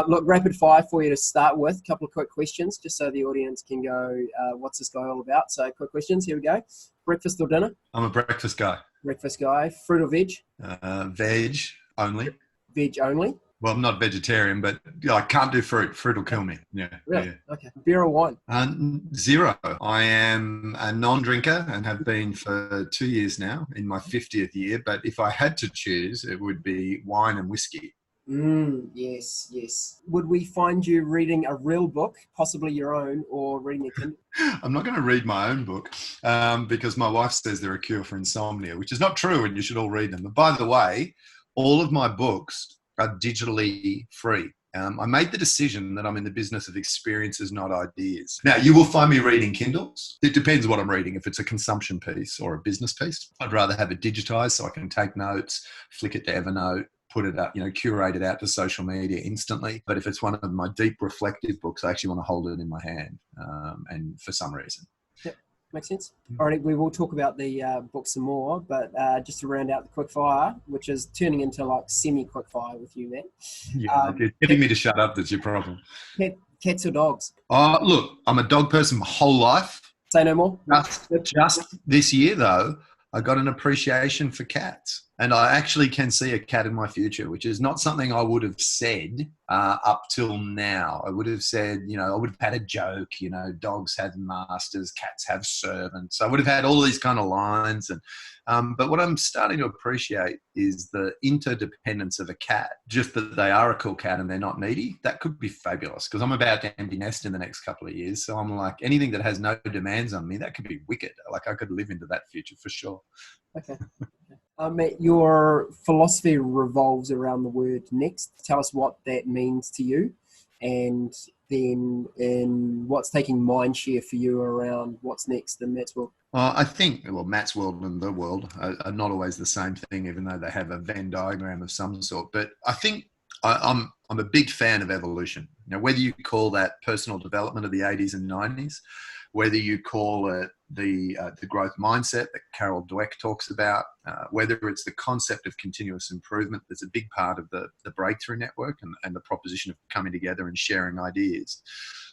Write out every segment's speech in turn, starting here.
Look, rapid fire for you to start with. A couple of quick questions, just so the audience can go, what's this guy all about? So quick questions, here we go. Breakfast or dinner? I'm a breakfast guy. Breakfast guy. Fruit or veg? Veg only. Veg only? Well, I'm not vegetarian, but I can't do fruit. Fruit will kill me. Yeah. Really? Yeah. Okay. Beer or wine? Zero. I am a non-drinker and have been for 2 years now, in my 50th year. But if I had to choose, it would be wine and whiskey. Yes, yes. Would we find you reading a real book, possibly your own, or reading a Kindle? I'm not going to read my own book because my wife says they're a cure for insomnia, which is not true, and you should all read them. But by the way, all of my books are digitally free. I made the decision that I'm in the business of experiences, not ideas. Now, you will find me reading Kindles. It depends what I'm reading. If it's a consumption piece or a business piece, I'd rather have it digitized so I can take notes, flick it to Evernote, put it up, curate it out to social media instantly. But if it's one of my deep reflective books, I actually want to hold it in my hand, and for some reason. Yep, makes sense. All right, we will talk about the book some more, but just to round out the quick fire, which is turning into like semi-quick fire with you, man. Yeah, getting me to shut up, that's your problem. Cats or dogs? Look, I'm a dog person my whole life. Say no more. Just this year, though, I got an appreciation for cats. And I actually can see a cat in my future, which is not something I would have said up till now. I would have said, I would have had a joke, dogs have masters, cats have servants. I would have had all these kind of lines. But what I'm starting to appreciate is the interdependence of a cat. Just that they are a cool cat and they're not needy. That could be fabulous because I'm about to empty nest in the next couple of years. So I'm like, anything that has no demands on me, that could be wicked. Like I could live into that future for sure. Okay. Your philosophy revolves around the word next. Tell us what that means to you, and then what's taking mind share for you around what's next in Matt's world. I think, Matt's world and the world are not always the same thing, even though they have a Venn diagram of some sort. But I think I'm a big fan of evolution. Whether you call that personal development of the 80s and 90s, whether you call it the growth mindset that Carol Dweck talks about, whether it's the concept of continuous improvement, that's a big part of the breakthrough network and the proposition of coming together and sharing ideas.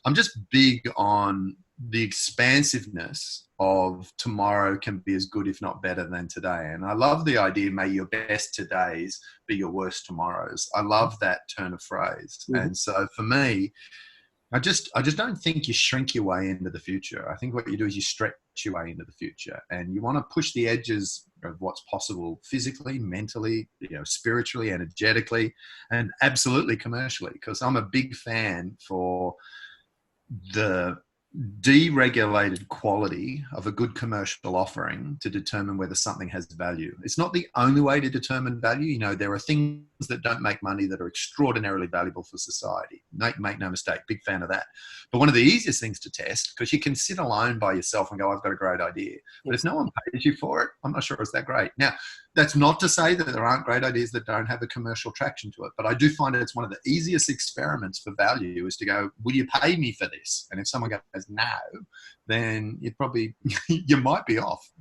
I'm just big on the expansiveness of tomorrow can be as good, if not better than today. And I love the idea, may your best todays be your worst tomorrows. I love that turn of phrase. Mm-hmm. And so for me, I just don't think you shrink your way into the future. I think what you do is you stretch your way into the future, and you want to push the edges of what's possible physically, mentally, spiritually, energetically, and absolutely commercially. Because I'm a big fan for the deregulated quality of a good commercial offering to determine whether something has value. It's not the only way to determine value. There are things that don't make money that are extraordinarily valuable for society. Make no mistake, big fan of that. But one of the easiest things to test, because you can sit alone by yourself and go, I've got a great idea. But if no one pays you for it, I'm not sure it's that great. Now, that's not to say that there aren't great ideas that don't have a commercial traction to it. But I do find it's one of the easiest experiments for value is to go, will you pay me for this? And if someone goes, no, then you might be off,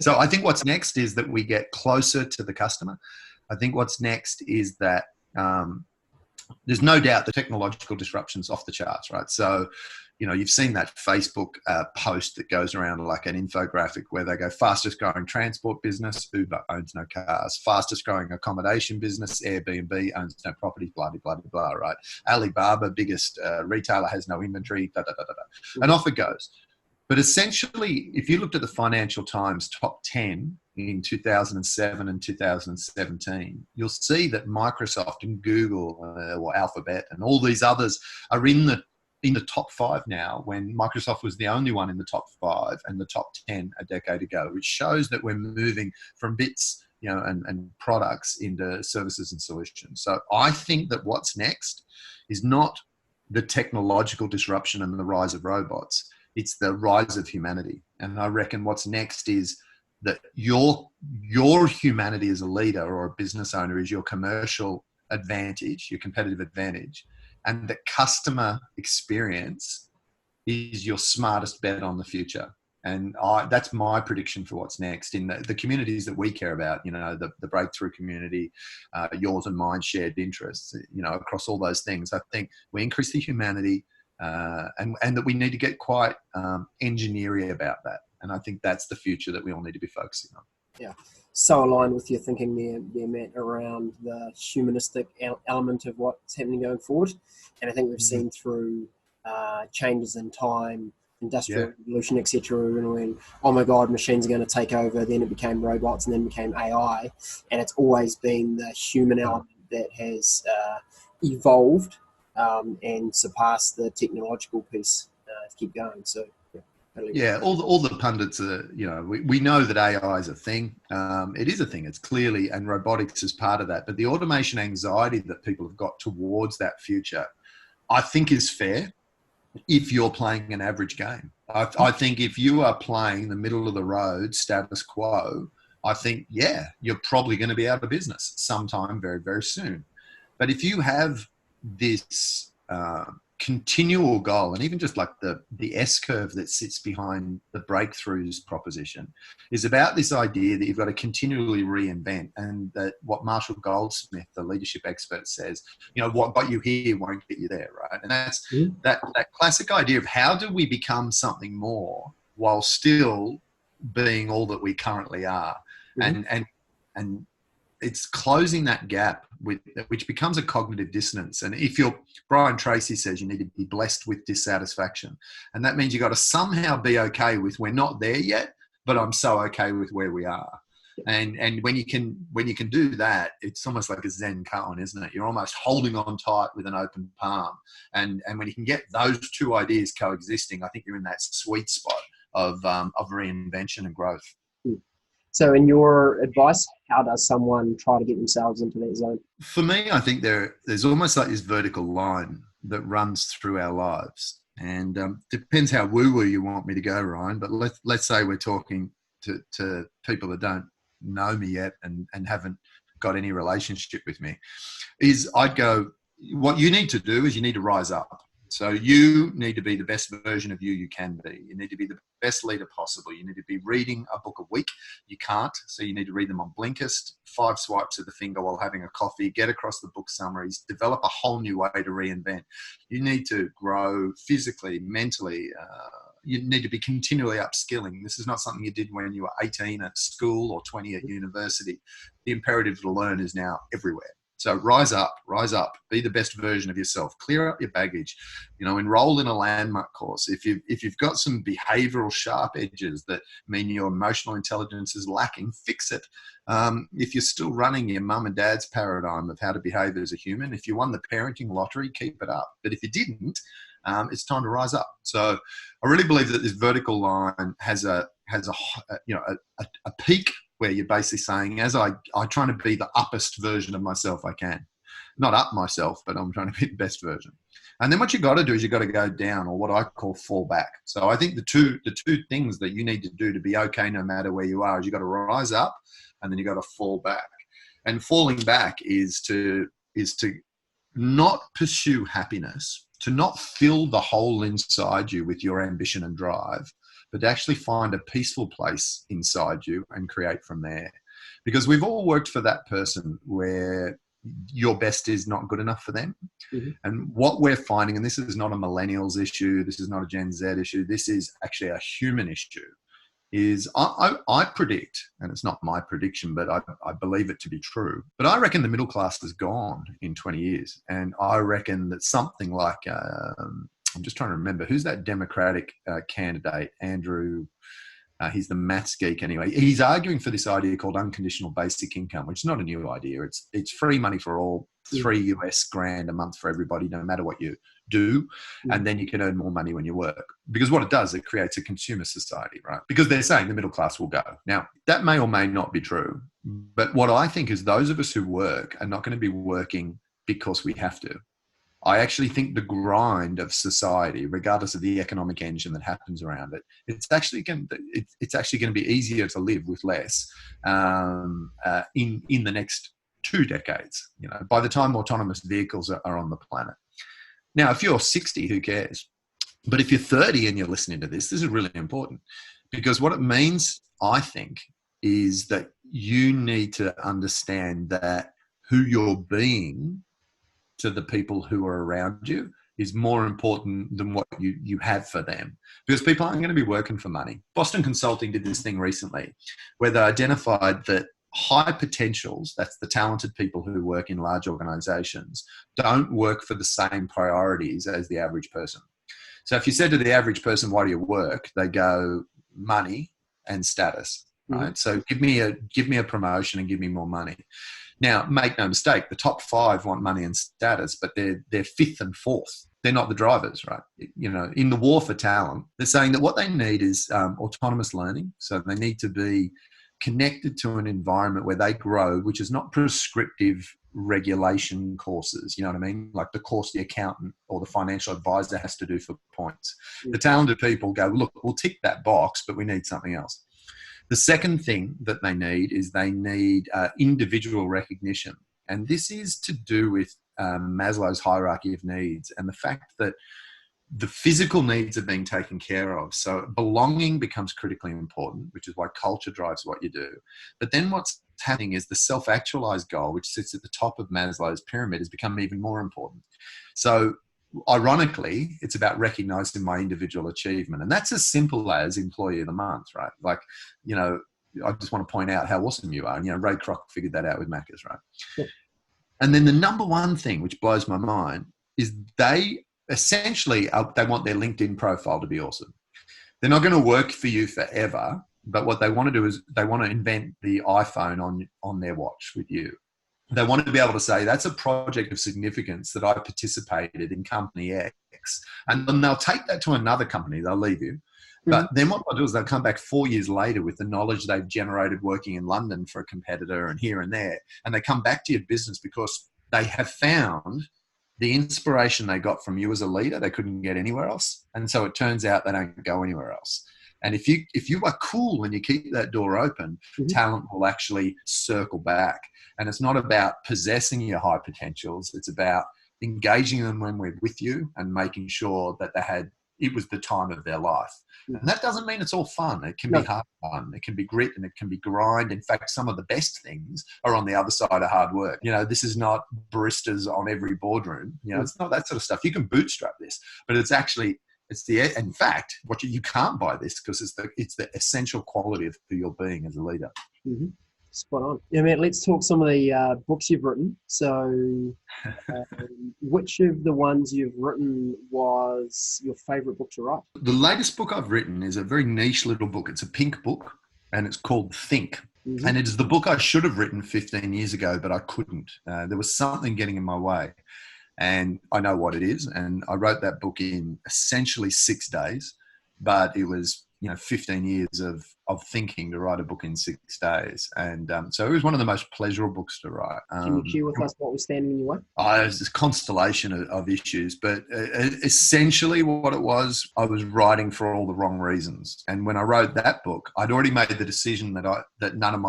So I think what's next is that we get closer to the customer. I think what's next is that there's no doubt the technological disruption's off the charts, right? So, you've seen that Facebook post that goes around like an infographic where they go fastest growing transport business, Uber owns no cars, fastest growing accommodation business, Airbnb owns no property, blah, blah, blah, blah, right? Alibaba, biggest retailer, has no inventory, da, da, da, da, da. And off it goes. But essentially, if you looked at the Financial Times top 10 in 2007 and 2017, you'll see that Microsoft and Google or Alphabet and all these others are in the top 5 now, when Microsoft was the only one in the top 5 and the top 10 a decade ago, which shows that we're moving from bits, and products into services and solutions. So I think that what's next is not the technological disruption and the rise of robots. It's the rise of humanity. And I reckon what's next is that your humanity as a leader or a business owner is your commercial advantage, your competitive advantage. And the customer experience is your smartest bet on the future. And that's my prediction for what's next in the communities that we care about, the breakthrough community, yours and mine, shared interests, across all those things. I think we increase the humanity, and that we need to get quite engineering about that. And I think that's the future that we all need to be focusing on. Yeah. So aligned with your thinking there, Matt, around the humanistic element of what's happening going forward. And I think we've seen through changes in time, industrial revolution, etc. And when, oh my God, machines are going to take over, then it became robots and then became AI. And it's always been the human element that has evolved and surpassed the technological piece to keep going. So, yeah, all the pundits are, we know that AI is a thing. It is a thing. It's clearly, and robotics is part of that. But the automation anxiety that people have got towards that future, I think is fair if you're playing an average game. I think if you are playing the middle of the road status quo, I think, you're probably going to be out of business sometime very, very soon. But if you have this continual goal, and even just like the S curve that sits behind the breakthroughs proposition, is about this idea that you've got to continually reinvent, and that what Marshall Goldsmith, the leadership expert, says, what got you here won't get you there, right? And that's that classic idea of how do we become something more while still being all that we currently are, and it's closing that gap which becomes a cognitive dissonance. And Brian Tracy says you need to be blessed with dissatisfaction. And that means you got to somehow be okay with, we're not there yet, but I'm so okay with where we are. And when you can do that, it's almost like a Zen koan, isn't it? You're almost holding on tight with an open palm. And when you can get those two ideas coexisting, I think you're in that sweet spot of reinvention and growth. So in your advice, how does someone try to get themselves into that zone? For me, I think there's almost like this vertical line that runs through our lives. And depends how woo-woo you want me to go, Ryan, but let's say we're talking to people that don't know me yet and haven't got any relationship with me, is I'd go, what you need to do is you need to rise up. So you need to be the best version of you can be. You need to be the best leader possible. You need to be reading a book a week. You can't, so you need to read them on Blinkist, 5 swipes of the finger while having a coffee, get across the book summaries, develop a whole new way to reinvent. You need to grow physically, mentally. You need to be continually upskilling. This is not something you did when you were 18 at school or 20 at university. The imperative to learn is now everywhere. So rise up, be the best version of yourself, clear up your baggage, enroll in a landmark course. If you've got some behavioral sharp edges that mean your emotional intelligence is lacking, fix it. If you're still running your mum and dad's paradigm of how to behave as a human, if you won the parenting lottery, keep it up. But if you didn't, it's time to rise up. So I really believe that this vertical line has a peak where you're basically saying, as I try to be the uppest version of myself I can. Not up myself, but I'm trying to be the best version. And then what you got to do is you got to go down, or what I call fall back. So I think the two things that you need to do to be okay no matter where you are is you got to rise up, and then you got to fall back. And falling back is to not pursue happiness, to not fill the hole inside you with your ambition and drive, but to actually find a peaceful place inside you and create from there. Because we've all worked for that person where your best is not good enough for them. Mm-hmm. And what we're finding, and this is not a millennials issue, this is not a Gen Z issue, this is actually a human issue, is I predict, and it's not my prediction, but I believe it to be true, but I reckon the middle class is gone in 20 years. And I reckon that something like, I'm just trying to remember, who's that Democratic candidate, Andrew, he's the maths geek anyway. He's arguing for this idea called unconditional basic income, which is not a new idea. It's free money for all, $3 US grand a month for everybody, no matter what you do. And then you can earn more money when you work. Because what it does, it creates a consumer society, right? Because they're saying the middle class will go. Now, that may or may not be true. But what I think is those of us who work are not going to be working because we have to. I actually think the grind of society, regardless of the economic engine that happens around it, it's actually going to be easier to live with less in the next 2 decades. By the time autonomous vehicles are on the planet. Now, if you're 60, who cares? But if you're 30 and you're listening to this is really important. Because what it means, I think, is that you need to understand that who you're being to the people who are around you is more important than what you have for them. Because people aren't going to be working for money. Boston Consulting did this thing recently where they identified that high potentials, that's the talented people who work in large organizations, don't work for the same priorities as the average person. So if you said to the average person, why do you work? They go, money and status, right? So give me a promotion and give me more money. Now, make no mistake, the top 5 want money and status, but they're 5th and 4th. They're not the drivers, right? You know, in the war for talent, they're saying that what they need is autonomous learning. So they need to be connected to an environment where they grow, which is not prescriptive regulation courses. You know what I mean? Like the course the accountant or the financial advisor has to do for points. The talented people go, look, we'll tick that box, but we need something else. The second thing that they need is they need individual recognition. And this is to do with Maslow's hierarchy of needs and the fact that the physical needs are being taken care of. So belonging becomes critically important, which is why culture drives what you do. But then what's happening is the self-actualized goal, which sits at the top of Maslow's pyramid, has become even more important. So ironically, it's about recognizing my individual achievement. And that's as simple as employee of the month, right? Like, you know, I just want to point out how awesome you are. And, you know, Ray Kroc figured that out with Macca's, right? Yeah. And then the number one thing, which blows my mind, is they essentially, they want their LinkedIn profile to be awesome. They're not going to work for you forever, but what they want to do is they want to invent the iPhone on their watch with you. They want to be able to say, that's a project of significance that I participated in company X. And then they'll take that to another company. They'll leave you. But then what they'll do is they'll come back 4 years later with the knowledge they've generated working in London for a competitor and here and there. And they come back to your business because they have found the inspiration they got from you as a leader, they couldn't get anywhere else. And so it turns out they don't go anywhere else. And if you are cool and you keep that door open, talent will actually circle back. And it's not about possessing your high potentials. It's about engaging them when we're with you and making sure that it was the time of their life. And that doesn't mean it's all fun. It can be hard fun. It can be grit and it can be grind. In fact, some of the best things are on the other side of hard work. You know, this is not baristas on every boardroom. You know, it's not that sort of stuff. You can bootstrap this, but in fact, you can't buy this because it's the essential quality of who you're being as a leader. Mm-hmm. Spot on. Yeah, man, let's talk some of the books you've written. So which of the ones you've written was your favorite book to write? The latest book I've written is a very niche little book. It's a pink book and it's called Think. And it is the book I should have written 15 years ago, but I couldn't. There was something getting in my way. And I know what it is. And I wrote that book in essentially 6 days, but it was, 15 years of thinking to write a book in 6 days. And so it was one of the most pleasurable books to write. Can you share with us what was standing in your way? It was this constellation of issues, but essentially what it was, I was writing for all the wrong reasons. And when I wrote that book, I'd already made the decision that none of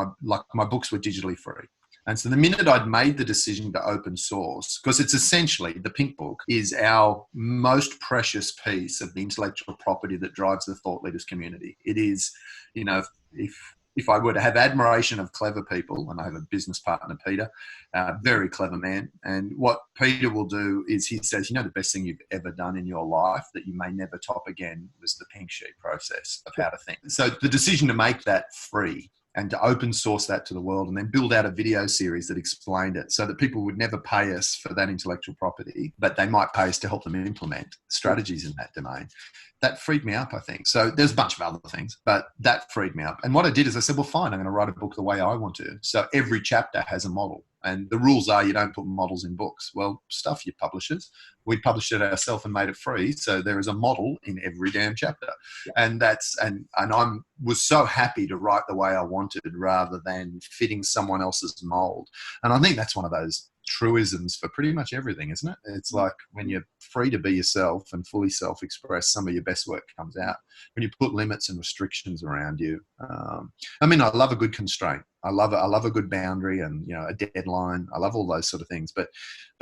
my books were digitally free. And so the minute I'd made the decision to open source, because it's essentially, the Pink Book is our most precious piece of the intellectual property that drives the thought leaders community. It is, if I were to have admiration of clever people, and I have a business partner, Peter, very clever man. And what Peter will do is he says, the best thing you've ever done in your life that you may never top again was the pink sheet process of how to think. So the decision to make that free and to open source that to the world and then build out a video series that explained it so that people would never pay us for that intellectual property, but they might pay us to help them implement strategies in that domain. That freed me up, I think. So there's a bunch of other things, but that freed me up. And what I did is I said, well, fine, I'm going to write a book the way I want to. So every chapter has a model. And the rules are you don't put models in books. Well, stuff your publishers. We published it ourselves and made it free. So there is a model in every damn chapter. Yeah. And I was so happy to write the way I wanted rather than fitting someone else's mold. And I think that's one of those truisms for pretty much everything, isn't it? It's like when you're free to be yourself and fully self-express, some of your best work comes out. When you put limits and restrictions around you, I mean, I love a good constraint. I love a good boundary and, a deadline. I love all those sort of things. But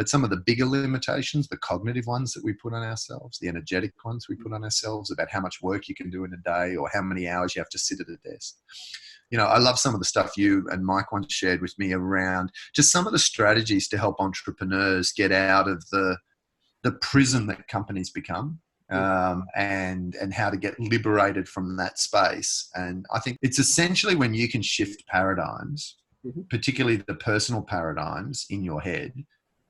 some of the bigger limitations, the cognitive ones that we put on ourselves, the energetic ones we put on ourselves about how much work you can do in a day or how many hours you have to sit at a desk. I love some of the stuff you and Mike once shared with me around just some of the strategies to help entrepreneurs get out of the prison that companies become. And how to get liberated from that space. And I think it's essentially when you can shift paradigms, particularly the personal paradigms in your head,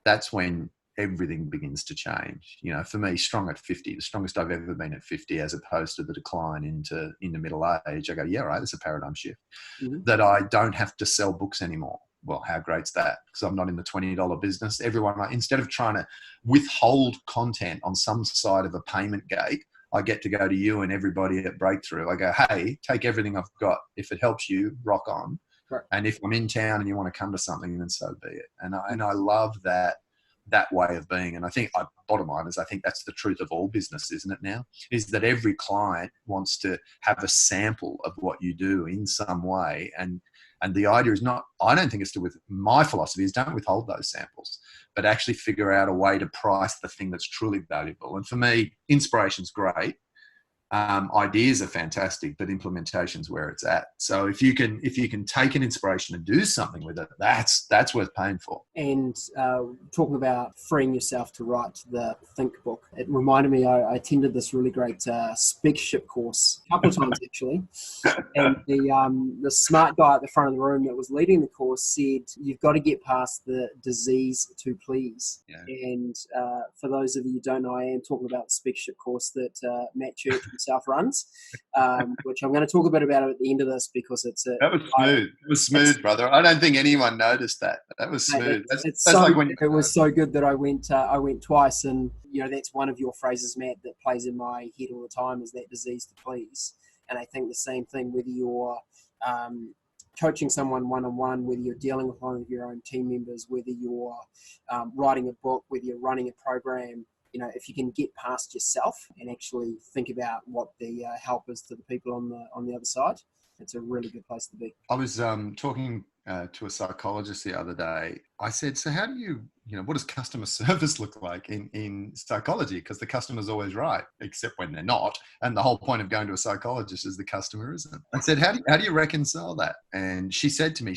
that's when everything begins to change. For me, strong at 50, the strongest I've ever been at 50, as opposed to the decline into middle age. I go, yeah, right, it's a paradigm shift. That I don't have to sell books anymore. Well, how great's that? Because I'm not in the $20 business. Instead of trying to withhold content on some side of a payment gate, I get to go to you and everybody at Breakthrough. I go, hey, take everything I've got. If it helps you, rock on. Right. And if I'm in town and you want to come to something, then so be it. And I love that way of being. And I think, bottom line is, I think that's the truth of all business, isn't it now? Is that every client wants to have a sample of what you do in some way. And the idea is not, I don't think it's my philosophy is don't withhold those samples, but actually figure out a way to price the thing that's truly valuable. And for me, inspiration's great. Ideas are fantastic, but implementation's where it's at. So if you can take an inspiration and do something with it, that's worth paying for. And talking about freeing yourself to write the Think book, it reminded me I attended this really great speakership course a couple of times actually, and the smart guy at the front of the room that was leading the course said, you've got to get past the disease to please. Yeah. And for those of you who don't know, I am talking about the speakership course that Matt Church himself runs, which I'm going to talk a bit about at the end of this because that was smooth. It was smooth, brother. I don't think anyone noticed that. That was smooth. It was so good that I went twice, and that's one of your phrases, Matt, that plays in my head all the time, is that disease to please. And I think the same thing whether you're coaching someone one-on-one, whether you're dealing with one of your own team members, whether you're writing a book, whether you're running a program. If you can get past yourself and actually think about what the help is to the people on the other side, it's a really good place to be. I was talking to a psychologist the other day. I said, so how do you, what does customer service look like in psychology? Because the customer's always right, except when they're not. And the whole point of going to a psychologist is the customer isn't. I said, how do you reconcile that? And she said to me,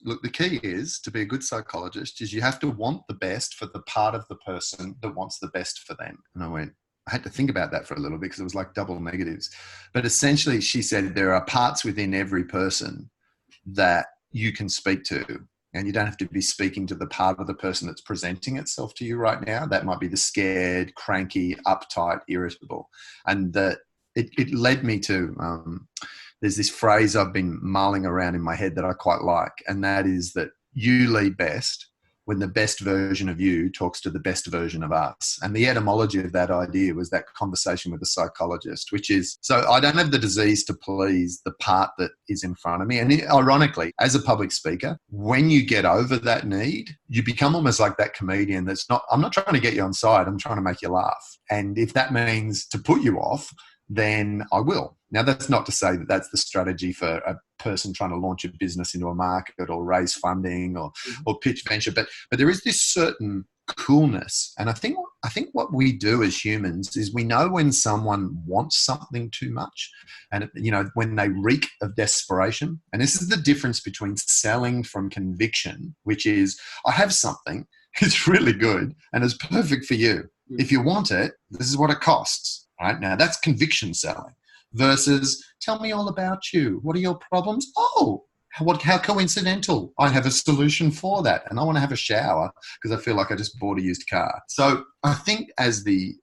look, the key is to be a good psychologist is you have to want the best for the part of the person that wants the best for them. And I had to think about that for a little bit because it was like double negatives. But essentially, she said there are parts within every person that you can speak to, and you don't have to be speaking to the part of the person that's presenting itself to you right now. That might be the scared, cranky, uptight, irritable. And it led me to... there's this phrase I've been mulling around in my head that I quite like, and that is that you lead best when the best version of you talks to the best version of us. And the etymology of that idea was that conversation with a psychologist, which is, so I don't have the disease to please the part that is in front of me. And ironically, as a public speaker, when you get over that need, you become almost like that comedian I'm not trying to get you on side, I'm trying to make you laugh. And if that means to put you off, then I will. Now, that's not to say that that's the strategy for a person trying to launch a business into a market or raise funding or pitch venture. But there is this certain coolness. And I think what we do as humans is we know when someone wants something too much and, when they reek of desperation. And this is the difference between selling from conviction, which is, I have something, it's really good and it's perfect for you. If you want it, this is what it costs. Right now, that's conviction selling versus tell me all about you. What are your problems? Oh, how coincidental. I have a solution for that. And I want to have a shower because I feel like I just bought a used car. So I think as the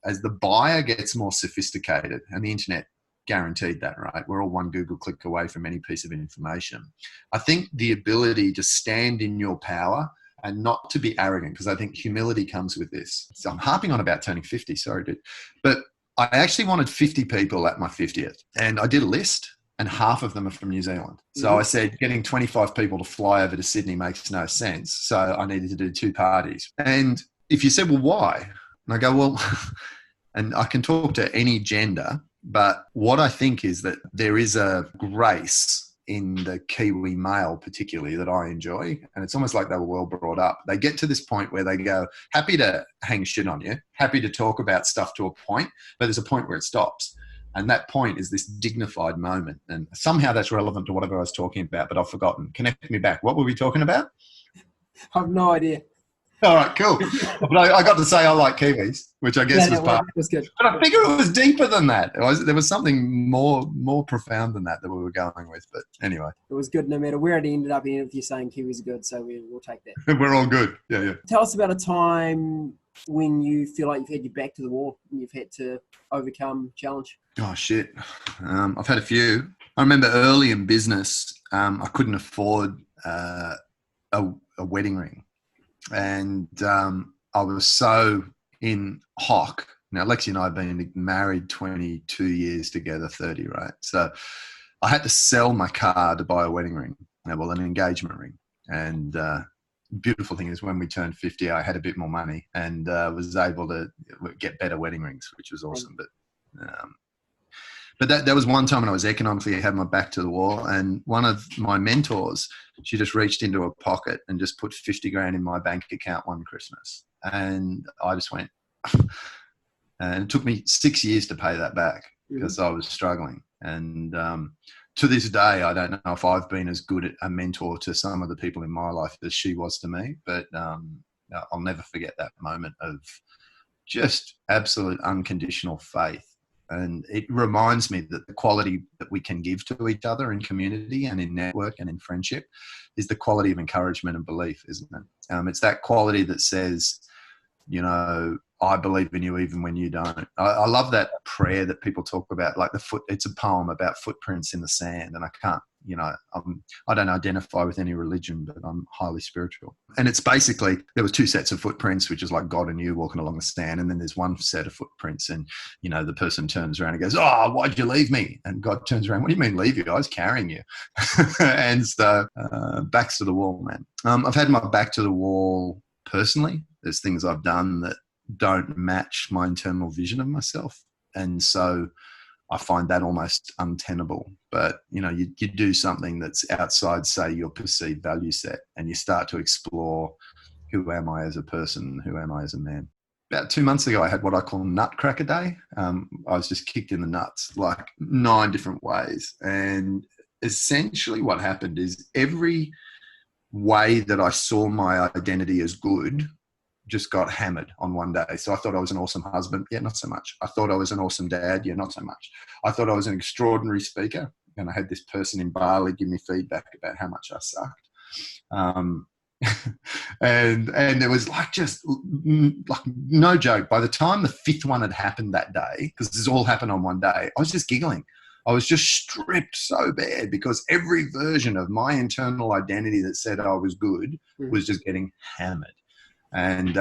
buyer gets more sophisticated, and the internet guaranteed that, right? We're all one Google click away from any piece of information. I think the ability to stand in your power and not to be arrogant, because I think humility comes with this. So I'm harping on about turning 50, sorry, dude. But I actually wanted 50 people at my 50th, and I did a list and half of them are from New Zealand. So Mhm. I said, getting 25 people to fly over to Sydney makes no sense. So I needed to do 2 parties. And if you said, well, why? And I go, well, and I can talk to any gender, but what I think is that there is a grace in the Kiwi male particularly that I enjoy. And it's almost like they were well brought up. They get to this point where they go, happy to hang shit on you, happy to talk about stuff to a point, but there's a point where it stops. And that point is this dignified moment. And somehow that's relevant to whatever I was talking about, but I've forgotten. Connect me back. What were we talking about? I have no idea. All right, cool. But I got to say I like Kiwis, which I guess was part. That was good. But I figure it was deeper than that. There was something more profound than that we were going with. But anyway. It was good no matter where it ended up, even if you're saying Kiwis are good, so we'll take that. We're all good. Yeah. Tell us about a time when you feel like you've had your back to the wall and you've had to overcome challenge. Oh, shit. I've had a few. I remember early in business, I couldn't afford a wedding ring. And I was so in hock. Now, Lexi and I have been married 22 years together, 30, right? So I had to sell my car to buy a wedding ring, well, an engagement ring. And beautiful thing is when we turned 50, I had a bit more money and was able to get better wedding rings, which was awesome. But that was one time when I was economically had my back to the wall, and one of my mentors, she just reached into her pocket and just put 50 grand in my bank account one Christmas. And I just went, and it took me 6 years to pay that back because I was struggling. And to this day, I don't know if I've been as good a mentor to some of the people in my life as she was to me, but I'll never forget that moment of just absolute unconditional faith. And it reminds me that the quality that we can give to each other in community and in network and in friendship is the quality of encouragement and belief, isn't it? It's that quality that says, you know, I believe in you even when you don't. I love that prayer that people talk about, like it's a poem about footprints in the sand. And I can't, you know, I don't identify with any religion, but I'm highly spiritual. And it's basically, there was 2 sets of footprints, which is like God and you walking along the sand. And then there's one set of footprints and, you know, the person turns around and goes, oh, why'd you leave me? And God turns around, what do you mean leave you? I was carrying you. And so backs to the wall, man. I've had my back to the wall personally. There's things I've done that don't match my internal vision of myself. And so I find that almost untenable. But, you know, you do something that's outside, say, your perceived value set, and you start to explore, who am I as a person? Who am I as a man? About 2 months ago, I had what I call Nutcracker Day. I was just kicked in the nuts, like 9 different ways. And essentially what happened is every way that I saw my identity as good just got hammered on one day. So I thought I was an awesome husband. Yeah, not so much. I thought I was an awesome dad. Yeah, not so much. I thought I was an extraordinary speaker. And I had this person in Bali give me feedback about how much I sucked. And there was like just like no joke. By the time the 5th one had happened that day, because this all happened on one day, I was just giggling. I was just stripped so bad because every version of my internal identity that said I was good was just getting hammered. And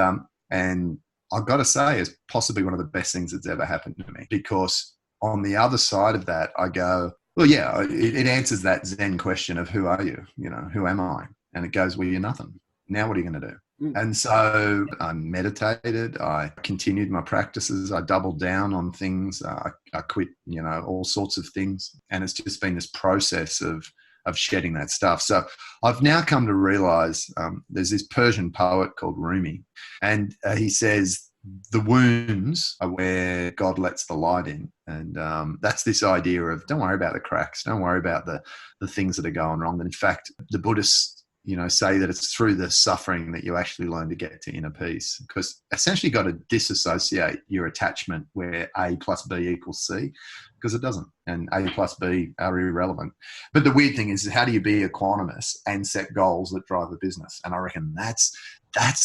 I've got to say, it's possibly one of the best things that's ever happened to me, because on the other side of that, I go, well, yeah, it answers that Zen question of who are you? You know, who am I? And it goes, well, you're nothing. Now what are you going to do? And so I meditated, I continued my practices, I doubled down on things, I quit, you know, all sorts of things. And it's just been this process of shedding that stuff. So I've now come to realize there's this Persian poet called Rumi, and he says the wounds are where God lets the light in. And that's this idea of don't worry about the cracks, don't worry about the things that are going wrong. And in fact, the Buddhists, you know, say that it's through the suffering that you actually learn to get to inner peace, because essentially you've got to disassociate your attachment where A plus B equals C, because it doesn't, and A plus B are irrelevant. But the weird thing is, how do you be equanimous and set goals that drive a business? And I reckon that's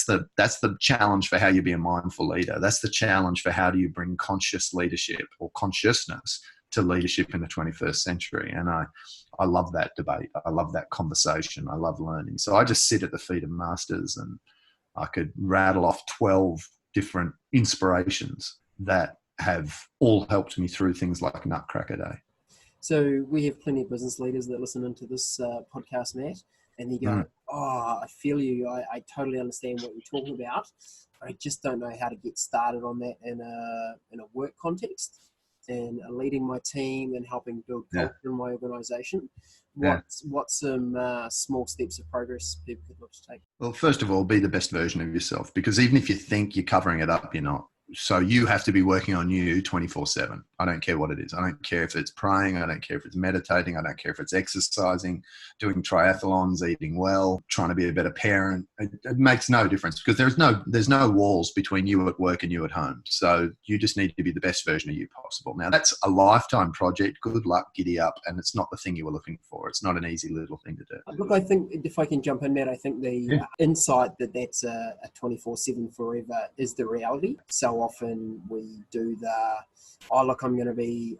the challenge for how you be a mindful leader. That's the challenge for how do you bring conscious leadership or consciousness to leadership in the 21st century. And I love that debate. I love that conversation. I love learning. So I just sit at the feet of masters, and I could rattle off 12 different inspirations that have all helped me through things like Nutcracker Day. So we have plenty of business leaders that listen into this podcast, Matt, and they go, "Oh, I feel you. I totally understand what you're talking about. I just don't know how to get started on that in a work context, and leading my team and helping build culture in my organisation. What's some small steps of progress people could look to take?" Well, first of all, be the best version of yourself, because even if you think you're covering it up, you're not. So you have to be working on you 24/7. I don't care what it is. I don't care if it's praying. I don't care if it's meditating. I don't care if it's exercising, doing triathlons, eating well, trying to be a better parent. It makes no difference, because there's no walls between you at work and you at home. So you just need to be the best version of you possible. Now, that's a lifetime project. Good luck, giddy up. And it's not the thing you were looking for. It's not an easy little thing to do. Look, I think if I can jump in, Matt, I think the insight that's a 24/7 forever is the reality. So often we do I'm going to be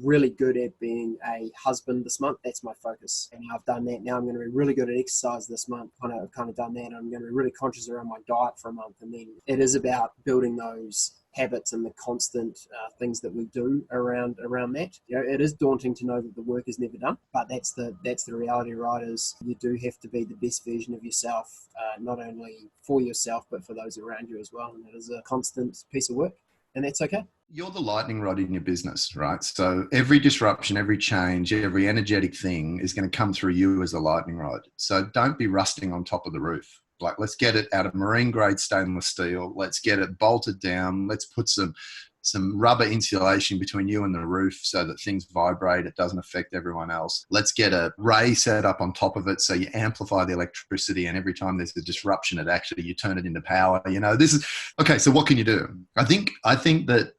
really good at being a husband this month. That's my focus, and I've done that. Now I'm going to be really good at exercise this month. I've kind of done that. I'm going to be really conscious around my diet for a month, and then it is about building those habits and the constant things that we do around that. It is daunting to know that the work is never done, but that's the reality, right? Is you do have to be the best version of yourself, not only for yourself but for those around you as well. And it is a constant piece of work, and that's okay. You're the lightning rod in your business, right? So every disruption, every change, every energetic thing is going to come through you as a lightning rod. So don't be rusting on top of the roof. Like, let's get it out of marine grade stainless steel. Let's get it bolted down. Let's put some rubber insulation between you and the roof so that things vibrate. It doesn't affect everyone else. Let's get a ray set up on top of it so you amplify the electricity, and every time there's a disruption, you turn it into power. This is okay. So what can you do? I think that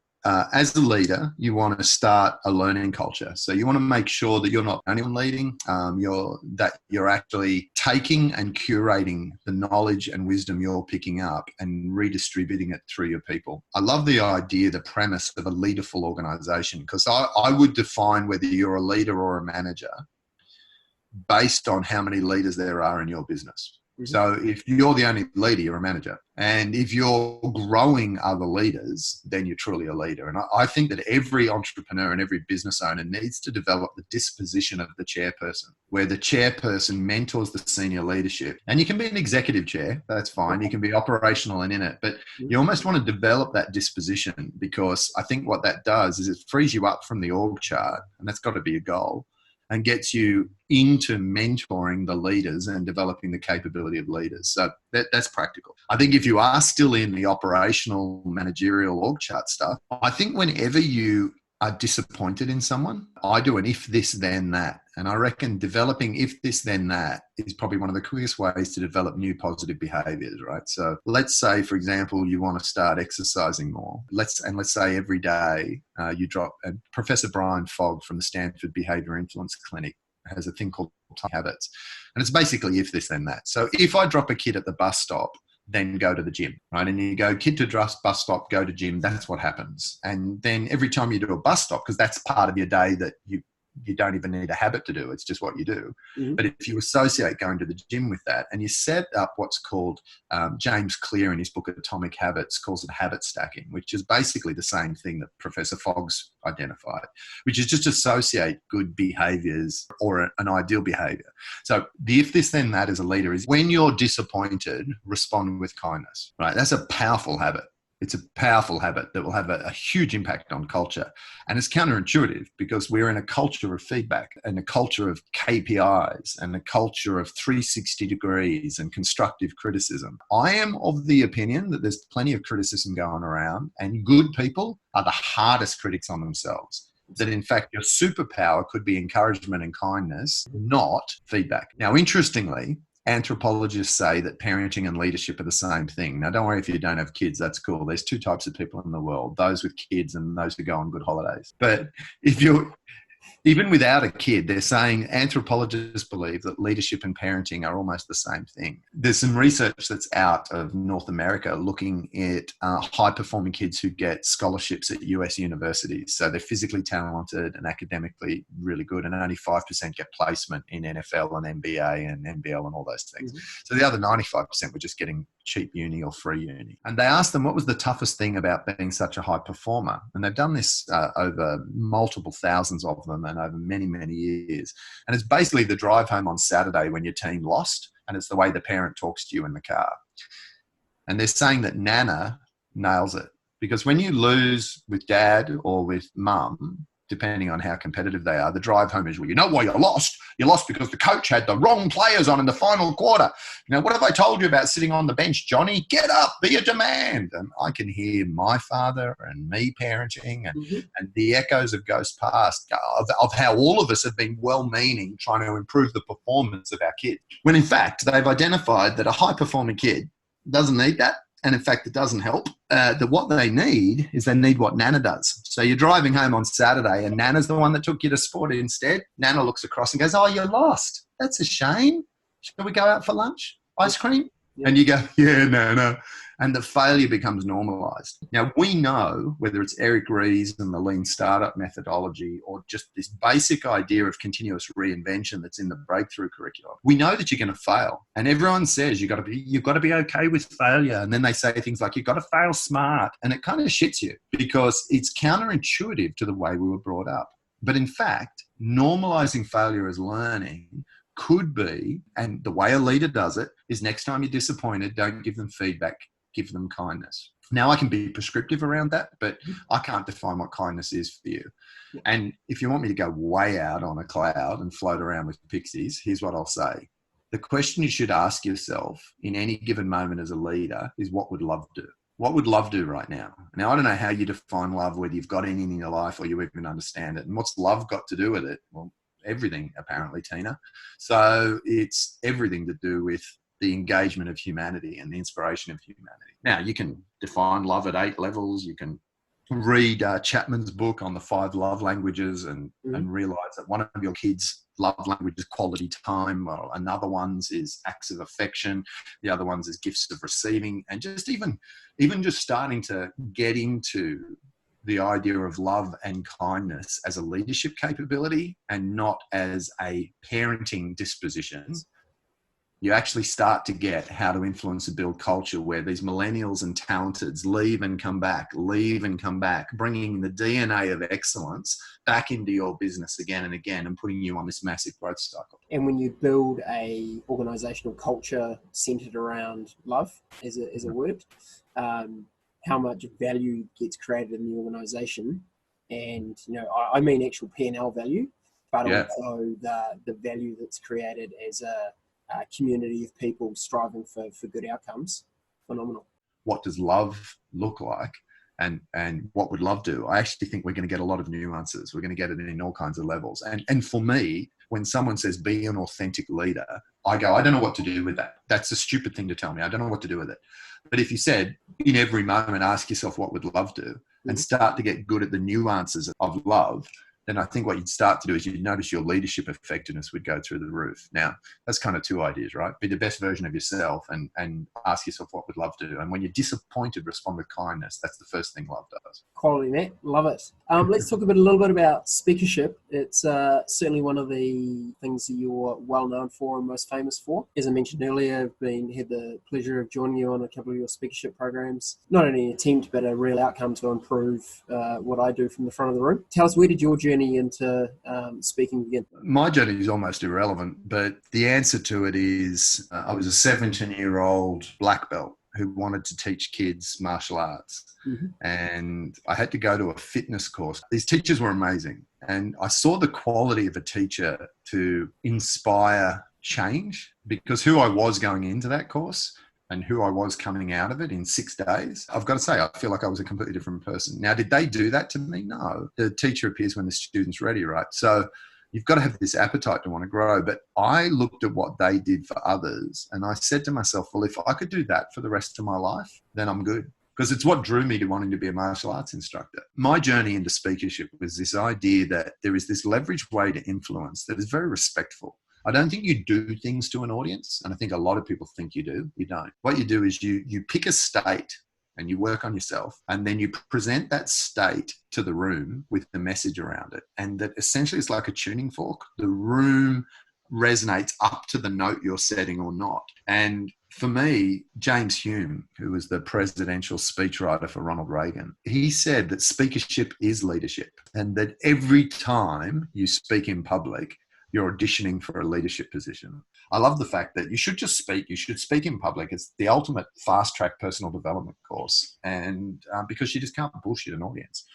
as a leader, you want to start a learning culture. So you want to make sure that you're not only leading, you're actually taking and curating the knowledge and wisdom you're picking up and redistributing it through your people. I love the idea, the premise of a leaderful organization, because I would define whether you're a leader or a manager based on how many leaders there are in your business. So if you're the only leader, you're a manager. And if you're growing other leaders, then you're truly a leader. And I think that every entrepreneur and every business owner needs to develop the disposition of the chairperson, where the chairperson mentors the senior leadership. And you can be an executive chair, that's fine. You can be operational and in it, but you almost want to develop that disposition, because I think what that does is it frees you up from the org chart, and that's got to be a goal, and gets you into mentoring the leaders and developing the capability of leaders. So that's practical. I think if you are still in the operational, managerial org chart stuff, I think whenever you are disappointed in someone, I do an if this then that. And I reckon developing if this then that is probably one of the quickest ways to develop new positive behaviors, right? So let's say, for example, you want to start exercising more. Let's say every day you drop, and Professor Brian Fogg from the Stanford Behavior Influence Clinic has a thing called Tiny Habits. And it's basically if this then that. So if I drop a kid at the bus stop, then go to the gym, right? And you go kid to bus stop, go to gym. That's what happens. And then every time you do a bus stop, because that's part of your day that you don't even need a habit to do. It's just what you do. But if you associate going to the gym with that, and you set up what's called, James Clear in his book Atomic Habits calls it habit stacking, which is basically the same thing that Professor Fogg's identified, which is just associate good behaviors or an ideal behavior. So the if this then that as a leader is, when you're disappointed, respond with kindness, right? That's a powerful habit. It's a powerful habit that will have a huge impact on culture. And it's counterintuitive, because we're in a culture of feedback and a culture of KPIs and a culture of 360 degrees and constructive criticism. I am of the opinion that there's plenty of criticism going around, and good people are the hardest critics on themselves. That in fact your superpower could be encouragement and kindness, not feedback. Now, interestingly, anthropologists say that parenting and leadership are the same thing. Now, don't worry if you don't have kids, that's cool. There's two types of people in the world, those with kids and those who go on good holidays. But if you're, even without a kid, they're saying anthropologists believe that leadership and parenting are almost the same thing. There's some research that's out of North America looking at high-performing kids who get scholarships at US universities. So they're physically talented and academically really good, and only 5% get placement in NFL and NBA and NBL and all those things. So the other 95% were just getting cheap uni or free uni. And they asked them, what was the toughest thing about being such a high performer? And they've done this over multiple thousands of them. them and over many, many years. And it's basically the drive home on Saturday when your team lost, and it's the way the parent talks to you in the car. And they're saying that Nana nails it, because when you lose with dad or with mum, depending on how competitive they are, the drive home is, well, you know why you lost? You lost because the coach had the wrong players on in the final quarter. Now, what have I told you about sitting on the bench, Johnny? Get up, be a demand. And I can hear my father and me parenting and the echoes of Ghost Past of how all of us have been well-meaning trying to improve the performance of our kids. When in fact, they've identified that a high-performing kid doesn't need that. And in fact, it doesn't help. That what they need is they need what Nana does. So you're driving home on Saturday and Nana's the one that took you to sport instead. Nana looks across and goes, oh, you lost. That's a shame. Shall we go out for lunch? Ice cream? Yeah. And you go, yeah, Nana. And the failure becomes normalized. Now, we know, whether it's Eric Ries and the lean startup methodology or just this basic idea of continuous reinvention that's in the breakthrough curriculum, we know that you're going to fail. And everyone says you've got to be okay with failure. And then they say things like, you've got to fail smart. And it kind of shits you because it's counterintuitive to the way we were brought up. But in fact, normalizing failure as learning could be, and the way a leader does it, is next time you're disappointed, don't give them feedback. Give them kindness. Now, I can be prescriptive around that, but I can't define what kindness is for you. And if you want me to go way out on a cloud and float around with pixies, here's what I'll say. The question you should ask yourself in any given moment as a leader is, what would love do? What would love do right now? Now, I don't know how you define love, whether you've got any in your life or you even understand it. And what's love got to do with it? Well, everything, apparently, Tina. So it's everything to do with the engagement of humanity and the inspiration of humanity. Now, you can define love at 8 levels. You can read Chapman's book on the 5 love languages and realize that one of your kids' love language is quality time, or another one's is acts of affection, the other one's is gifts of receiving, and just even just starting to get into the idea of love and kindness as a leadership capability and not as a parenting disposition. You actually start to get how to influence and build culture where these millennials and talenteds leave and come back, bringing the DNA of excellence back into your business again and again and putting you on this massive growth cycle. And when you build a organizational culture centered around love as a word, how much value gets created in the organization. And, I mean actual P&L value, but also the value that's created as a community of people striving for good outcomes. Phenomenal. What does love look like? And what would love do? I actually think we're going to get a lot of nuances. We're going to get it in all kinds of levels. And for me, when someone says be an authentic leader, I go, I don't know what to do with that. That's a stupid thing to tell me. I don't know what to do with it. But if you said in every moment, ask yourself what would love do and start to get good at the nuances of love, then I think what you'd start to do is you'd notice your leadership effectiveness would go through the roof. Now, that's kind of 2 ideas, right? Be the best version of yourself and ask yourself what would love do. And when you're disappointed, respond with kindness. That's the first thing love does. Quality, Matt. Love it. Let's talk a little bit about speakership. It's certainly one of the things that you're well known for and most famous for. As I mentioned earlier, I've had the pleasure of joining you on a couple of your speakership programs. Not only an attempt, but a real outcome to improve what I do from the front of the room. Tell us, where did your journey into speaking begin? My journey is almost irrelevant, but the answer to it is I was a 17-year-old black belt who wanted to teach kids martial arts. And I had to go to a fitness course. These teachers were amazing. And I saw the quality of a teacher to inspire change, because who I was going into that course and who I was coming out of it in 6 days, I've got to say, I feel like I was a completely different person. Now, did they do that to me? No. The teacher appears when the student's ready, right? So you've got to have this appetite to want to grow. But I looked at what they did for others and I said to myself, well, if I could do that for the rest of my life, then I'm good. Because it's what drew me to wanting to be a martial arts instructor. My journey into speakership was this idea that there is this leveraged way to influence that is very respectful. I don't think you do things to an audience, and I think a lot of people think you do. You don't. What you do is you pick a state and you work on yourself, and then you present that state to the room with the message around it. And that essentially is like a tuning fork. The room resonates up to the note you're setting or not. And For me, James Hume, who was the presidential speechwriter for Ronald Reagan, he said that speakership is leadership, and that every time you speak in public, you're auditioning for a leadership position. I love the fact that you should just speak. You should speak in public. It's the ultimate fast-track personal development course, and because you just can't bullshit an audience.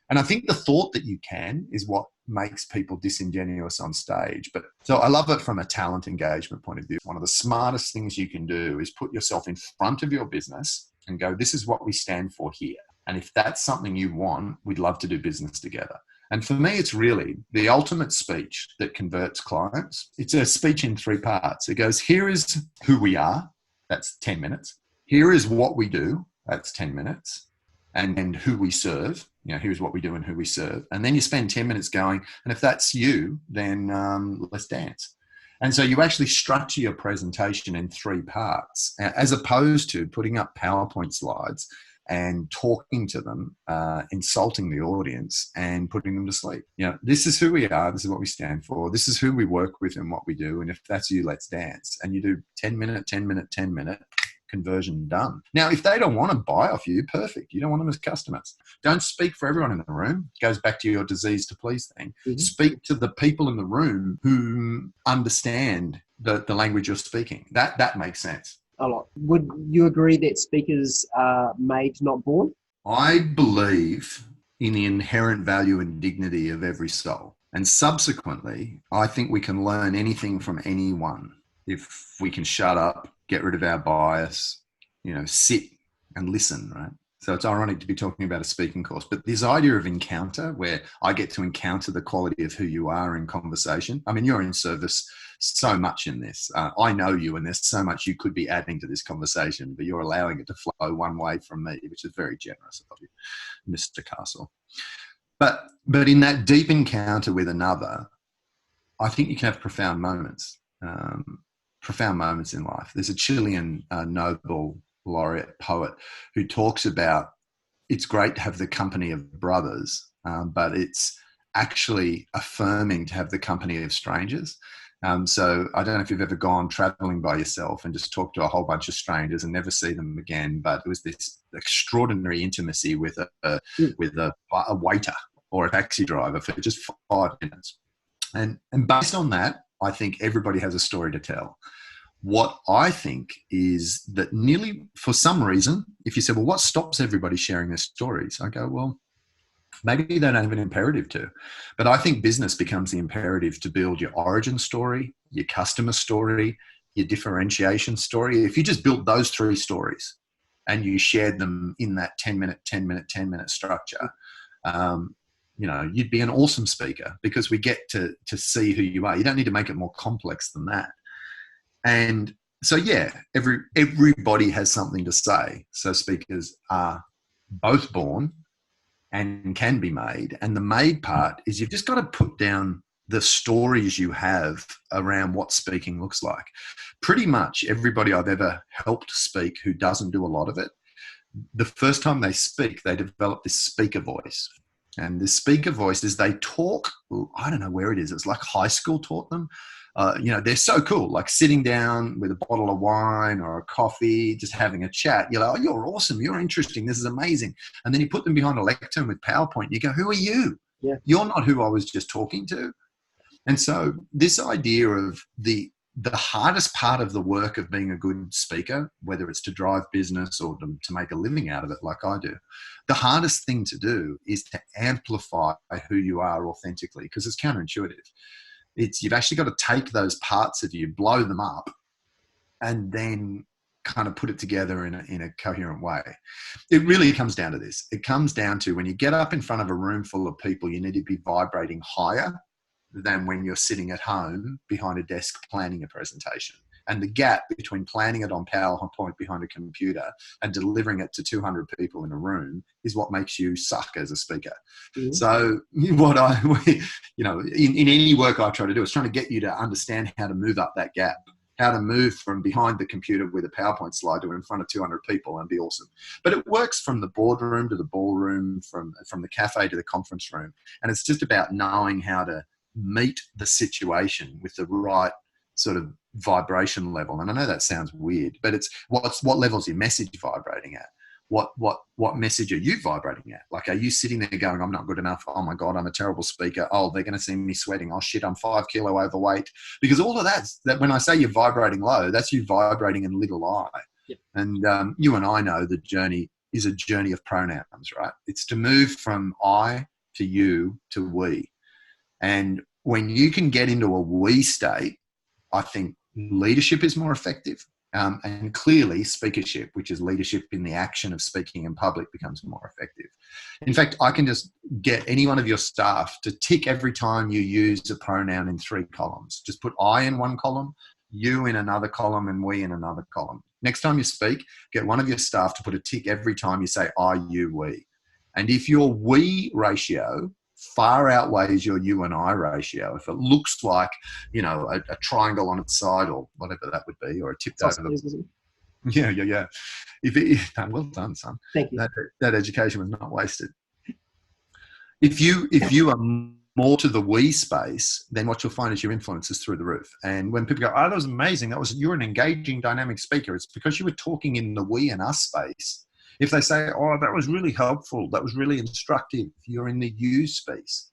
And I think the thought that you can is what makes people disingenuous on stage. But so I love it from a talent engagement point of view. One of the smartest things you can do is put yourself in front of your business and go, this is what we stand for here. And if that's something you want, we'd love to do business together. And for me, it's really the ultimate speech that converts clients. It's a speech in 3 parts. It goes, here is who we are. That's 10 minutes. Here is what we do. That's 10 minutes. And who we serve. Here's what we do and who we serve. And then you spend 10 minutes going, and if that's you, then let's dance. And so you actually structure your presentation in 3 parts, as opposed to putting up PowerPoint slides and talking to them, insulting the audience and putting them to sleep. This is who we are. This is what we stand for. This is who we work with and what we do. And if that's you, let's dance. And you do 10 minute, 10 minute, 10 minute. Conversion done. Now, if they don't want to buy off you, perfect. You don't want them as customers. Don't speak for everyone in the room. It goes back to your disease to please thing. Mm-hmm. Speak to the people in the room who understand the language you're speaking. That makes sense. A lot. Would you agree that speakers are made, not born? I believe in the inherent value and dignity of every soul. And subsequently, I think we can learn anything from anyone if we can shut up, get rid of our bias, sit and listen, right? So it's ironic to be talking about a speaking course, but this idea of encounter, where I get to encounter the quality of who you are in conversation. I mean, you're in service so much in this. I know you, and there's so much you could be adding to this conversation, but you're allowing it to flow one way from me, which is very generous of you, Mr. Castle. But in that deep encounter with another, I think you can have profound moments. Profound moments in life. There's a Chilean Nobel laureate poet who talks about it's great to have the company of brothers, but it's actually affirming to have the company of strangers. So I don't know if you've ever gone traveling by yourself and just talked to a whole bunch of strangers and never see them again, but it was this extraordinary intimacy with a waiter or a taxi driver for just 5 minutes. And based on that, I think everybody has a story to tell. What I think is that nearly, for some reason, if you say, well, what stops everybody sharing their stories? I go, well, maybe they don't have an imperative to. But I think business becomes the imperative to build your origin story, your customer story, your differentiation story. If you just built those 3 stories and you shared them in that 10 minute structure, you'd be an awesome speaker, because we get to see who you are. You don't need to make it more complex than that. And so, yeah, everybody has something to say. So speakers are both born and can be made. And the made part is you've just got to put down the stories you have around what speaking looks like. Pretty much everybody I've ever helped speak who doesn't do a lot of it, the first time they speak, they develop this speaker voice. And the speaker voice is they talk, I don't know where it is. It's like high school taught them. They're so cool, like sitting down with a bottle of wine or a coffee, just having a chat. You're like, oh, you're awesome. You're interesting. This is amazing. And then you put them behind a lectern with PowerPoint. And you go, who are you? Yeah. You're not who I was just talking to. And so this idea of the hardest part of the work of being a good speaker, whether it's to drive business or to make a living out of it like I do, the hardest thing to do is to amplify who you are authentically, because it's counterintuitive. You've actually got to take those parts of you, blow them up, and then kind of put it together in a coherent way. It really comes down to this. It comes down to when you get up in front of a room full of people, you need to be vibrating higher than when you're sitting at home behind a desk planning a presentation. And the gap between planning it on PowerPoint behind a computer and delivering it to 200 people in a room is what makes you suck as a speaker. Mm-hmm. So in any work I try to do is trying to get you to understand how to move up that gap, how to move from behind the computer with a PowerPoint slide to in front of 200 people and be awesome. But it works from the boardroom to the ballroom, from the cafe to the conference room. And it's just about knowing how to meet the situation with the right sort of vibration level. And I know that sounds weird, but it's what level is your message vibrating at? What message are you vibrating at? Like, are you sitting there going, I'm not good enough. Oh my God, I'm a terrible speaker. Oh, they're going to see me sweating. Oh shit, I'm 5 kilo overweight. Because all of that when I say you're vibrating low, that's you vibrating in little I. Yep. And you and I know the journey is a journey of pronouns, right? It's to move from I to you to we. And when you can get into a we state, I think leadership is more effective. And clearly speakership, which is leadership in the action of speaking in public, becomes more effective. In fact, I can just get any one of your staff to tick every time you use a pronoun in 3 columns. Just put I in one column, you in another column, and we in another column. Next time you speak, get one of your staff to put a tick every time you say I, you, we. And if your we ratio far outweighs your you and I ratio, if it looks like, a triangle on its side or whatever that would be, or a tipped over the... Yeah. Well done, son. Thank you. That education was not wasted. If you are more to the we space, then what you'll find is your influence is through the roof. And when people go, oh, that was amazing, you're an engaging, dynamic speaker, it's because you were talking in the we and us space. If they say, oh, that was really helpful, that was really instructive, you're in the you space.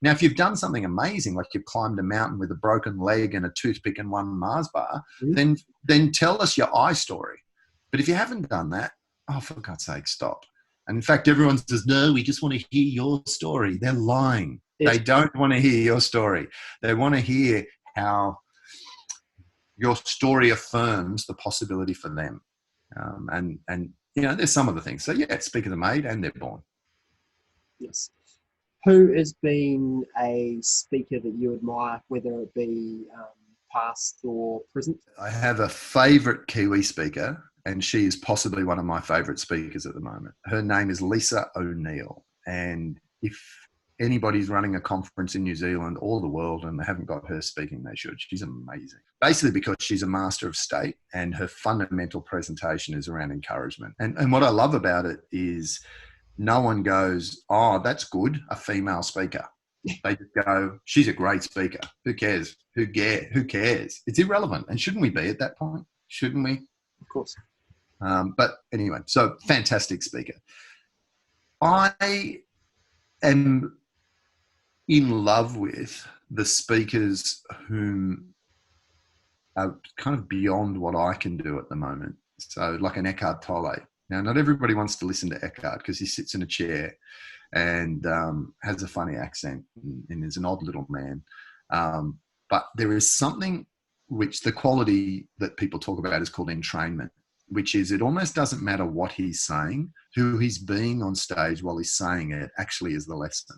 Now, if you've done something amazing, like you've climbed a mountain with a broken leg and a toothpick and 1 Mars bar, then tell us your I story. But if you haven't done that, oh, for God's sake, stop. And in fact, everyone says, no, we just want to hear your story. They're lying. They don't want to hear your story. They want to hear how your story affirms the possibility for them. And there's some of the things. So, yeah, speakers are made and they're born. Yes. Who has been a speaker that you admire, whether it be past or present? I have a favourite Kiwi speaker, and she is possibly one of my favourite speakers at the moment. Her name is Lisa O'Neill. And if anybody's running a conference in New Zealand or the world and they haven't got her speaking, they should. She's amazing. Basically because she's a master of state and her fundamental presentation is around encouragement. And what I love about it is no one goes, oh, that's good, a female speaker. They just go, she's a great speaker. Who cares? Who cares? It's irrelevant. And shouldn't we be at that point? Shouldn't we? Of course. But anyway, so fantastic speaker. I am in love with the speakers whom are kind of beyond what I can do at the moment. So like an Eckhart Tolle. Now, not everybody wants to listen to Eckhart because he sits in a chair and has a funny accent and is an odd little man. But there is something which the quality that people talk about is called entrainment, which is it almost doesn't matter what he's saying, who he's being on stage while he's saying it actually is the lesson.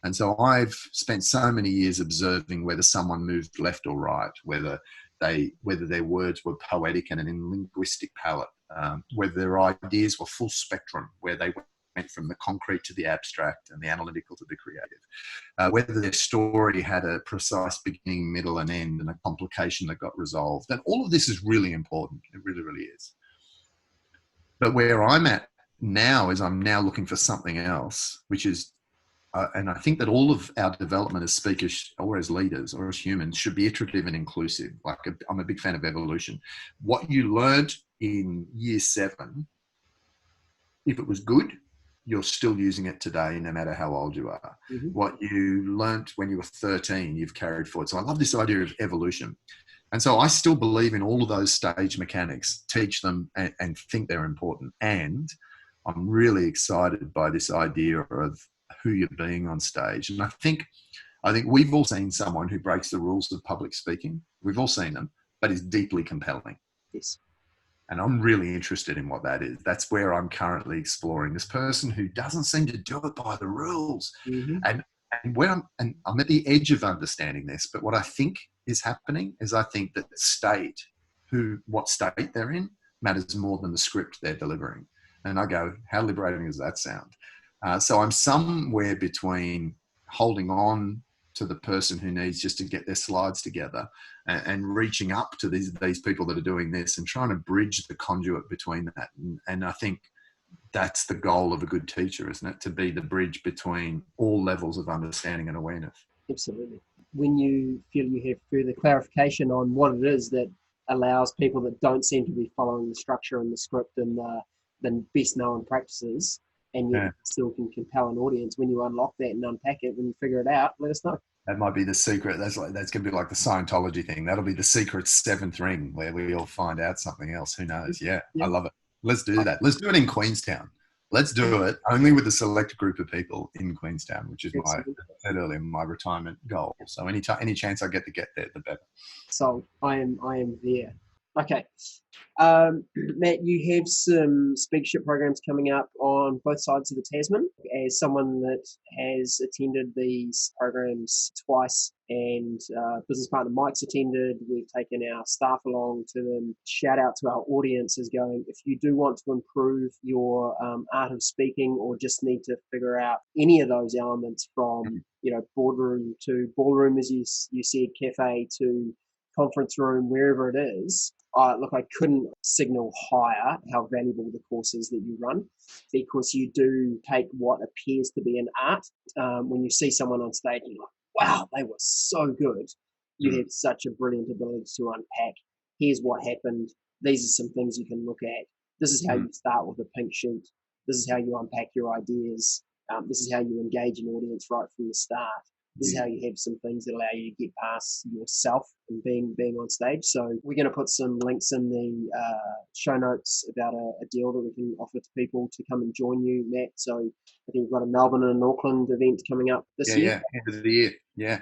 And so I've spent so many years observing whether someone moved left or right, whether their words were poetic and in linguistic palette, whether their ideas were full spectrum, where they went from the concrete to the abstract and the analytical to the creative, whether their story had a precise beginning, middle, and end, and a complication that got resolved. And all of this is really important. It really, really is. But where I'm at now is I'm now looking for something else, which is, and I think that all of our development as speakers or as leaders or as humans should be iterative and inclusive. Like I'm a big fan of evolution. What you learned in year 7, if it was good, you're still using it today, no matter how old you are. Mm-hmm. What you learnt when you were 13, you've carried forward. So I love this idea of evolution. And so I still believe in all of those stage mechanics, teach them and think they're important. And I'm really excited by this idea of who you're being on stage. And I think we've all seen someone who breaks the rules of public speaking. We've all seen them, but is deeply compelling. Yes. And I'm really interested in what that is. That's where I'm currently exploring this person who doesn't seem to do it by the rules. Mm-hmm. And I'm at the edge of understanding this, but what I think is happening is I think that what state they're in matters more than the script they're delivering. And I go, how liberating does that sound? So I'm somewhere between holding on to the person who needs just to get their slides together and reaching up to these people that are doing this and trying to bridge the conduit between that. And I think that's the goal of a good teacher, isn't it? To be the bridge between all levels of understanding and awareness. Absolutely. when you feel you have further clarification on what it is that allows people that don't seem to be following the structure and the script and the best known practices, and yet still can compel an audience, when you unlock that and unpack it, when you figure it out, let us know. That might be the secret. That's going to be like the Scientology thing. That'll be the secret seventh ring where we all find out something else. Who knows? Yeah, I love it. Let's do that. Let's do it in Queenstown. Let's do it only with a select group of people in Queenstown, which is as I said earlier, my retirement goal. So any chance I get to get there, the better. So I am there. Okay. Matt, you have some speakership programs coming up on both sides of the Tasman. As someone that has attended these programs twice, and business partner Mike's attended, we've taken our staff along to them. Shout out to our audience is going, if you do want to improve your art of speaking, or just need to figure out any of those elements from, boardroom to ballroom, as you said, cafe to conference room, wherever it is, look, I couldn't signal higher how valuable the course is that you run, because you do take what appears to be an art. When you see someone on stage, you're like, wow, they were so good. You have such a brilliant ability to unpack. Here's what happened. These are some things you can look at. This is how you start with a pink sheet. This is how you unpack your ideas. This is how you engage an audience right from the start. This is how you have some things that allow you to get past yourself and being on stage. So we're going to put some links in the show notes about a deal that we can offer to people to come and join you, Matt. So I think you've got a Melbourne and an Auckland event coming up this year. Yeah, end of the year. Yeah.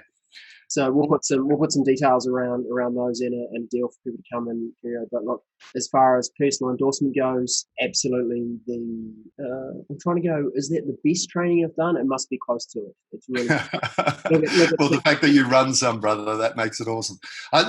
So we'll put some details around those in a deal for people to come and carry over. But look, as far as personal endorsement goes, absolutely I'm trying to go, is that the best training I've done? It must be close to it. It's really well, the fact that you run some, brother, that makes it awesome.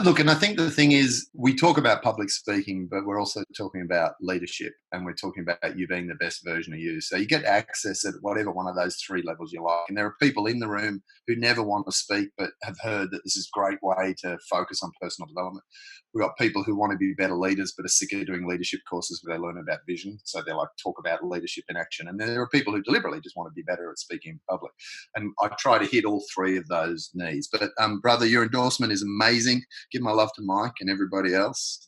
Look, and I think the thing is, we talk about public speaking, but we're also talking about leadership, and we're talking about you being the best version of you. So you get access at whatever one of those three levels you like. And there are people in the room who never want to speak, but have heard that this is a great way to focus on personal development. We've got people who want to be better leaders, but are sick of doing leadership courses where they learn about vision. So they like talk about leadership in action. And then there are people who deliberately just want to be better at speaking in public. And I try to hit all three of those needs. But brother, your endorsement is amazing. Give my love to Mike and everybody else.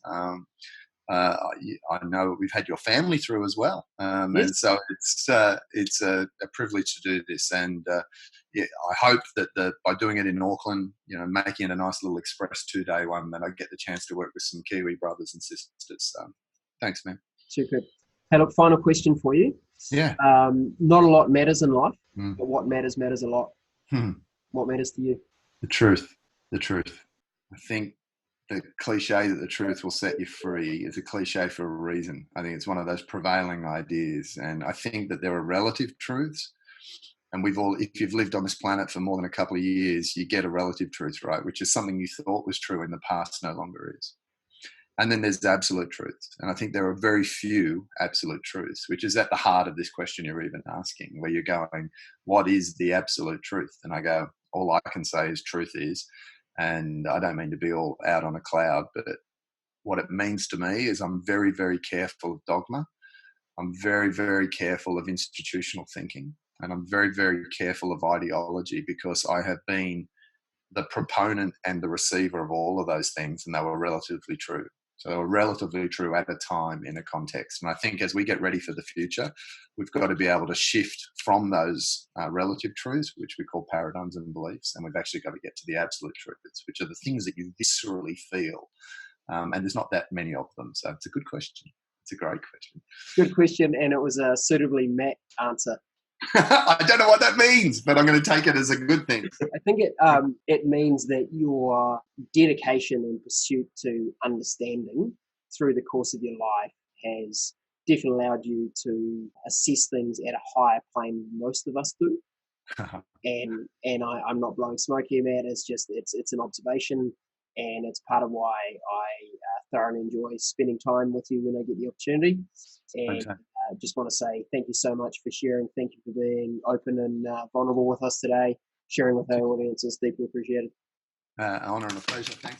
I know we've had your family through as well, and so it's a privilege to do this. And I hope that by doing it in Auckland, making it a nice little express 2-day one, that I get the chance to work with some Kiwi brothers and sisters. Thanks, man. Super. Hey, look, final question for you. Yeah. Not a lot matters in life, but what matters a lot. What matters to you? The truth. I think the cliche that the truth will set you free is a cliche for a reason. I think it's one of those prevailing ideas. And I think that there are relative truths. And if you've lived on this planet for more than a couple of years, you get a relative truth, right? Which is something you thought was true in the past no longer is. And then there's absolute truth. And I think there are very few absolute truths, which is at the heart of this question you're even asking, where you're going, what is the absolute truth? And I go, all I can say is truth is. And I don't mean to be all out on a cloud, but what it means to me is I'm very, very careful of dogma. I'm very, very careful of institutional thinking. And I'm very, very careful of ideology, because I have been the proponent and the receiver of all of those things, and they were relatively true. So they were relatively true at a time in a context. And I think as we get ready for the future, we've got to be able to shift from those relative truths, which we call paradigms and beliefs, and we've actually got to get to the absolute truths, which are the things that you viscerally feel. And there's not that many of them. So it's a good question. It's a great question. Good question, and it was a suitably Matt answer. I don't know what that means, but I'm going to take it as a good thing. I think it means that your dedication and pursuit to understanding through the course of your life has definitely allowed you to assess things at a higher plane than most of us do. and I'm not blowing smoke here, Matt. It's just it's an observation, and it's part of why I thoroughly enjoy spending time with you when I get the opportunity. And I just want to say thank you so much for sharing. Thank you for being open and vulnerable with us today. Sharing with our audience is deeply appreciated. Honor and a pleasure. Thanks.